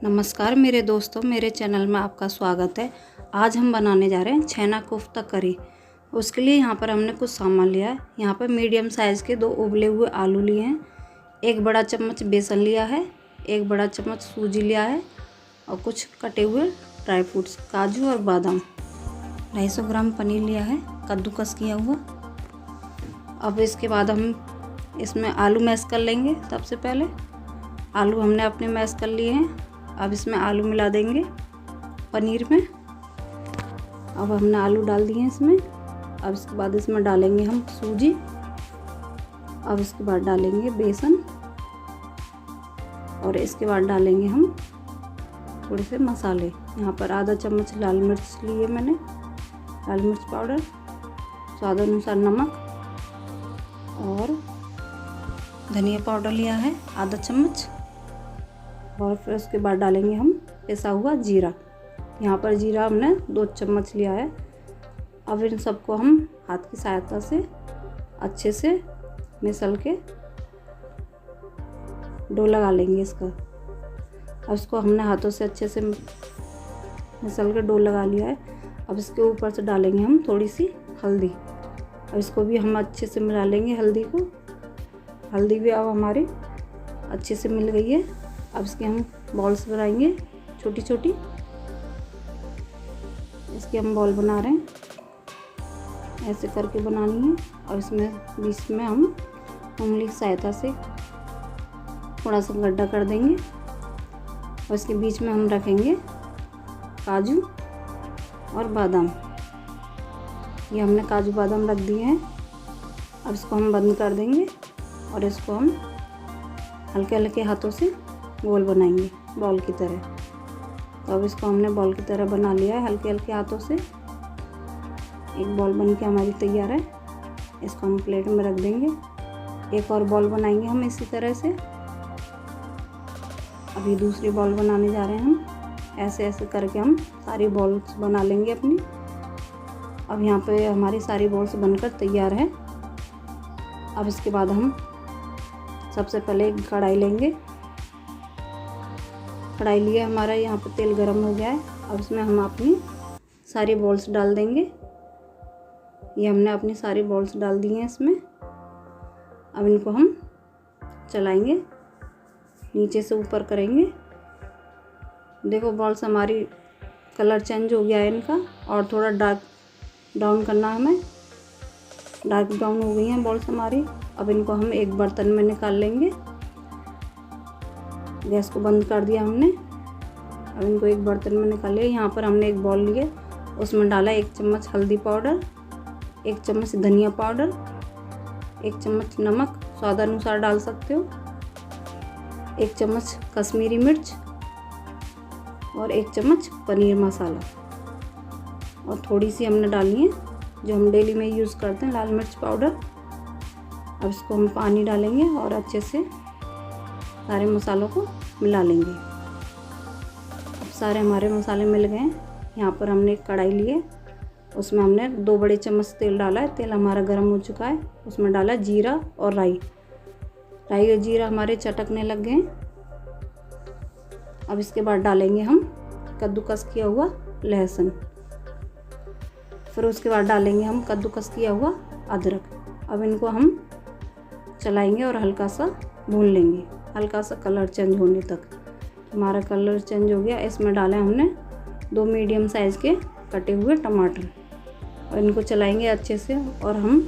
नमस्कार मेरे दोस्तों, मेरे चैनल में आपका स्वागत है। आज हम बनाने जा रहे हैं छेना कोफ्ता करी। उसके लिए यहाँ पर हमने कुछ सामान लिया है। यहाँ पर मीडियम साइज़ के 2 उबले हुए आलू लिए हैं, 1 बड़ा चम्मच बेसन लिया है, 1 बड़ा चम्मच सूजी लिया है और कुछ कटे हुए ड्राई फ्रूट्स काजू और बादाम। 250 ग्राम पनीर लिया है कद्दूकस किया हुआ। अब इसके बाद हम इसमें आलू मैश कर लेंगे। सबसे पहले आलू हमने अपने मैश कर लिए हैं। अब इसमें आलू मिला देंगे पनीर में। अब हमने आलू डाल दिए हैं इसमें। अब इसके बाद इसमें डालेंगे हम सूजी। अब इसके बाद डालेंगे बेसन और इसके बाद डालेंगे हम थोड़े से मसाले। यहाँ पर आधा चम्मच लाल मिर्च लिए मैंने, लाल मिर्च पाउडर, स्वाद अनुसार नमक और धनिया पाउडर लिया है आधा चम्मच। और फिर उसके बाद डालेंगे हम पिसा हुआ जीरा। यहाँ पर जीरा हमने 2 चम्मच लिया है। अब इन सबको हम हाथ की सहायता से अच्छे से मिसल के डो लगा लेंगे इसका। अब इसको हमने हाथों से अच्छे से मिसल के डो लगा लिया है। अब इसके ऊपर से डालेंगे हम थोड़ी सी हल्दी। अब इसको भी हम अच्छे से मिला लेंगे हल्दी को। हल्दी भी अब हमारी अच्छे से मिल गई है। अब इसके हम बॉल्स बनाएंगे छोटी छोटी। इसके हम बॉल बना रहे हैं, ऐसे करके बनानी है। और इसमें बीच में हम उंगली की सहायता से थोड़ा सा गड्ढा कर देंगे और इसके बीच में हम रखेंगे काजू और बादाम। ये हमने काजू बादाम रख दिए हैं। अब इसको हम बंद कर देंगे और इसको हम हल्के हल्के हाथों से गोल बनाएंगे बॉल की तरह। तो अब इसको हमने बॉल की तरह बना लिया है हल्के हल्के हाथों से। एक बॉल बन के हमारी तैयार है। इसको हम प्लेट में रख देंगे। एक और बॉल बनाएंगे हम इसी तरह से। अभी दूसरी बॉल बनाने जा रहे हैं हम। ऐसे ऐसे करके हम सारी बॉल्स बना लेंगे अपनी। अब यहाँ पे हमारी सारी बॉल्स बनकर तैयार है। अब इसके बाद हम सबसे पहले एक कढ़ाई लेंगे। कढ़ाई लिए हमारा यहाँ पर तेल गरम हो गया है। अब इसमें हम अपनी सारी बॉल्स डाल देंगे। ये हमने अपनी सारी बॉल्स डाल दी हैं इसमें। अब इनको हम चलाएंगे, नीचे से ऊपर करेंगे। देखो बॉल्स हमारी कलर चेंज हो गया है इनका, और थोड़ा डार्क ब्राउन करना है हमें। डार्क ब्राउन हो गई हैं बॉल्स हमारी। अब इनको हम एक बर्तन में निकाल लेंगे। गैस को बंद कर दिया हमने। अब इनको एक बर्तन में निकाल लिया। यहाँ पर हमने एक बॉल लिए, उसमें डाला 1 चम्मच हल्दी पाउडर, 1 चम्मच धनिया पाउडर, 1 चम्मच नमक स्वाद अनुसार डाल सकते हो, 1 चम्मच कश्मीरी मिर्च और 1 चम्मच पनीर मसाला। और थोड़ी सी हमने डाली है जो हम डेली में यूज़ करते हैं, लाल मिर्च पाउडर। अब इसको हम पानी डालेंगे और अच्छे से सारे मसालों को मिला लेंगे। अब सारे हमारे मसाले मिल गए हैं। यहाँ पर हमने एक कढ़ाई ली है, उसमें हमने 2 बड़े चम्मच तेल डाला है। तेल हमारा गर्म हो चुका है। उसमें डाला जीरा और राई। राई और जीरा हमारे चटकने लग गए हैं। अब इसके बाद डालेंगे हम कद्दूकस किया हुआ लहसुन। फिर उसके बाद डालेंगे हम कद्दूकस किया हुआ अदरक। अब इनको हम चलाएंगे और हल्का सा भून लेंगे, हल्का सा कलर चेंज होने तक। हमारा कलर चेंज हो गया। इसमें डाले हमने 2 मीडियम साइज़ के कटे हुए टमाटर और इनको चलाएंगे अच्छे से। और हम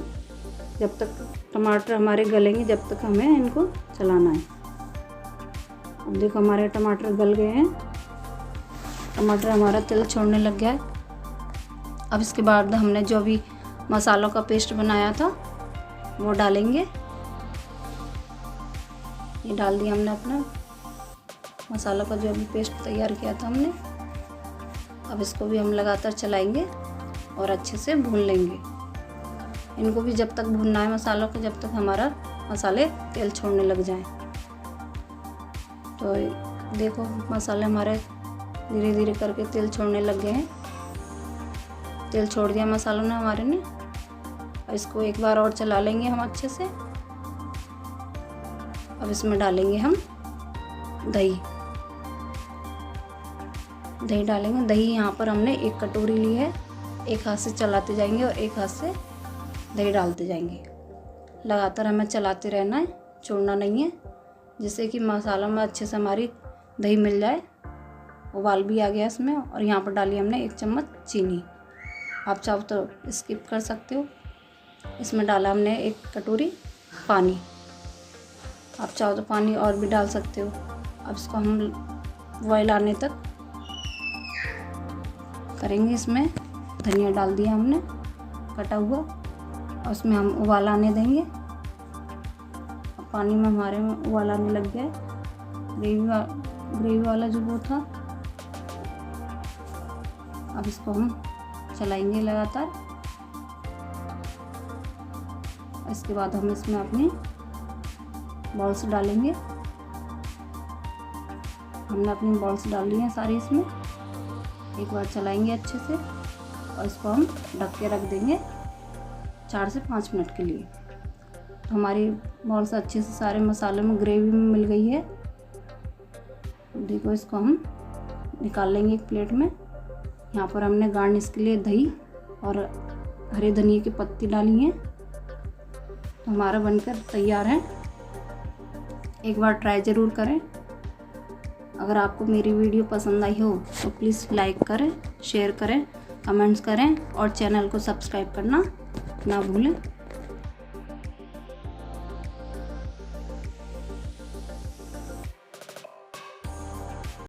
जब तक टमाटर हमारे गलेंगे, जब तक हमें इनको चलाना है। अब देखो हमारे टमाटर गल गए हैं। टमाटर हमारा तेल छोड़ने लग गया है। अब इसके बाद हमने जो भी मसालों का पेस्ट बनाया था वो डालेंगे। ये डाल दिया हमने अपना मसाला का जो अभी पेस्ट तैयार किया था हमने। अब इसको भी हम लगातार चलाएंगे और अच्छे से भून लेंगे। इनको भी जब तक भूनना है मसालों को, जब तक हमारा मसाले तेल छोड़ने लग जाएं। तो देखो मसाले हमारे धीरे धीरे करके तेल छोड़ने लग गए हैं। तेल छोड़ दिया मसालों ने हमारे ने। इसको एक बार और चला लेंगे हम अच्छे से। अब इसमें डालेंगे हम दही। दही डालेंगे। दही यहाँ पर हमने 1 कटोरी ली है। एक हाथ से चलाते जाएंगे और एक हाथ से दही डालते जाएंगे। लगातार हमें चलाते रहना है, छोड़ना नहीं है, जिससे कि मसाला में अच्छे से हमारी दही मिल जाए। उबाल भी आ गया इसमें। और यहाँ पर डाली हमने 1 चम्मच चीनी। आप चाहो तो स्किप कर सकते हो। इसमें डाला हमने 1 कटोरी पानी। आप चाहो तो पानी और भी डाल सकते हो। अब इसको हम बॉयल आने तक करेंगे। इसमें धनिया डाल दिया हमने कटा हुआ और उसमें हम उबाल आने देंगे। पानी में हमारे में उबाल आने लग गया है, ग्रेवी वाला जो वो था। अब इसको हम चलाएंगे लगातार। इसके बाद हम इसमें अपनी बॉल्स डालेंगे। हमने अपनी बॉल्स डाल ली हैं सारी इसमें। एक बार चलाएंगे अच्छे से और इसको हम ढक के रख देंगे 4 से 5 मिनट के लिए। तो हमारी बॉल्स अच्छे से सारे मसाले में ग्रेवी में मिल गई है। देखो, इसको हम निकाल लेंगे एक प्लेट में। यहाँ पर हमने गार्निश के लिए दही और हरे धनिया की पत्ती डाली हैं। तो हमारा बनकर तैयार है। एक बार ट्राई ज़रूर करें। अगर आपको मेरी वीडियो पसंद आई हो तो प्लीज़ लाइक करें, शेयर करें, कमेंट्स करें और चैनल को सब्सक्राइब करना ना भूलें।